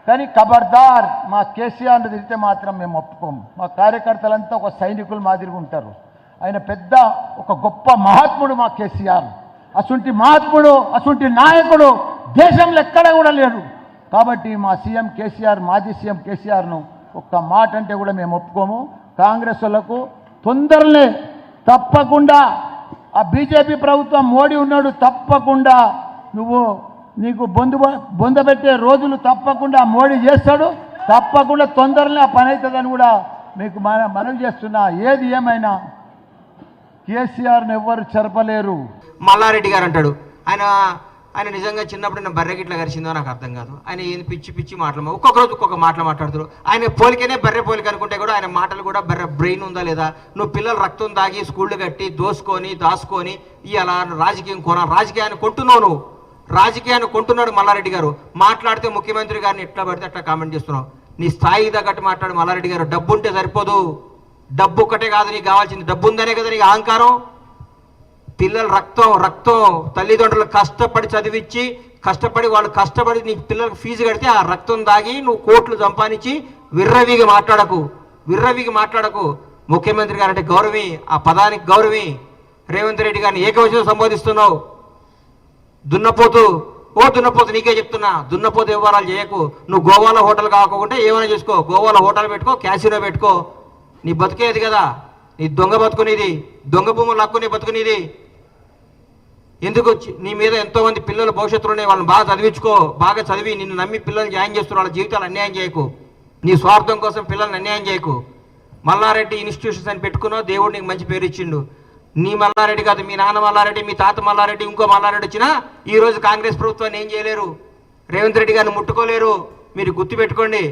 కానీ ఖబర్దార్ మా కేసీఆర్ని తిరిగితే మాత్రం మేము ఒప్పుకోము. మా కార్యకర్తలంతా ఒక సైనికులు మాదిరిగా ఉంటారు. ఆయన పెద్ద ఒక గొప్ప మహాత్ముడు మా కేసీఆర్. అటువంటి మహాత్ముడు, అటువంటి నాయకుడు దేశంలో ఎక్కడ కూడా లేడు. కాబట్టి మా సీఎం కేసీఆర్, మాజీ సీఎం కేసీఆర్ను ఒక్క మాట అంటే కూడా మేము ఒప్పుకోము. కాంగ్రెస్ వాళ్ళకు తొందరనే తప్పకుండా ఆ బీజేపీ ప్రభుత్వం మోడీ ఉన్నాడు, తప్పకుండా నీకు బొందబెట్టే రోజులు తప్పకుండా మోడీ చేస్తాడు. తప్పకుండా తొందరనే ఆ పని అవుతుందని కూడా మీకు మనవి చేస్తున్నా. ఏది ఏమైనా కేసీఆర్ని ఎవ్వరు చెరపలేరు. మల్లారెడ్డి గారు అంటాడు ఆయన నిజంగా చిన్నప్పుడు నేను బర్రె గిట్లా గరిచిందో నాకు అర్థం కాదు. ఆయన ఏంది పిచ్చి పిచ్చి మాటలు, ఒక్కొక్క రోజు ఒక్కొక్క మాటలు మాట్లాడుతారు. ఆయన పోలికనే బర్రె పోలిక అనుకుంటే కూడా ఆయన మాటలు కూడా బర్రె బ్రెయిన్ ఉందా లేదా? నువ్వు పిల్లలు రక్తం తాగి స్కూళ్ళు కట్టి దాచుకొని ఇలా రాజకీయాన్ని కొంటున్నావు. నువ్వు రాజకీయాన్ని కొంటున్నాడు మల్లారెడ్డి గారు. మాట్లాడితే ముఖ్యమంత్రి గారిని ఎట్లా పడితే అట్లా కామెంట్ చేస్తున్నావు. నీ స్థాయికి తగ్గట్టు మాట్లాడు మల్లారెడ్డి గారు. డబ్బు ఉంటే సరిపోదు. డబ్బు ఒక్కటే కాదు నీకు కావాల్సింది, డబ్బు ఉందనే కదా నీకు అహంకారం. పిల్లలు రక్తం తల్లిదండ్రులు కష్టపడి చదివించి వాళ్ళు కష్టపడి నీ పిల్లలకు ఫీజు కడితే ఆ రక్తం దాగి నువ్వు కోట్లు సంపాదించి విర్రవీగి మాట్లాడకు. ముఖ్యమంత్రి గారు అంటే గౌరవి, ఆ పదానికి గౌరవి. రేవంత్ రెడ్డి గారిని ఏకవచనం సంబోధిస్తున్నావు. దున్నపోతు నీకే చెప్తున్నా, దున్నపోతు వ్యవహారాలు చేయకు. నువ్వు గోవాలో హోటల్ కాకుండా ఏమైనా చేసుకో, గోవాలో హోటల్ పెట్టుకో, క్యాసినో పెట్టుకో. నీ బతుకేది కదా, నీ దొంగ బతుకునేది, దొంగ భూములు లాక్కునే బతుకునేది. ఎందుకు నీ మీద ఎంతోమంది పిల్లల భవిష్యత్తులోనే వాళ్ళని బాగా చదివించుకో. బాగా చదివి నిన్ను నమ్మి పిల్లల్ని జాయిన్ చేస్తున్న వాళ్ళ జీవితాలు అన్యాయం చేయకు. నీ స్వార్థం కోసం పిల్లల్ని అన్యాయం చేయకు. మల్లారెడ్డి ఇన్స్టిట్యూషన్స్ అని పెట్టుకున్నావు, దేవుడు నీకు మంచి పేరు ఇచ్చిండు. నీ మల్లారెడ్డి కాదు, మీ నాన్న మల్లారెడ్డి, మీ తాత మల్లారెడ్డి, ఇంకో మల్లారెడ్డి వచ్చినా ఈరోజు కాంగ్రెస్ ప్రభుత్వాన్ని ఏం చేయలేరు. రేవంత్ రెడ్డి గారిని ముట్టుకోలేరు. మీరు గుర్తుపెట్టుకోండి.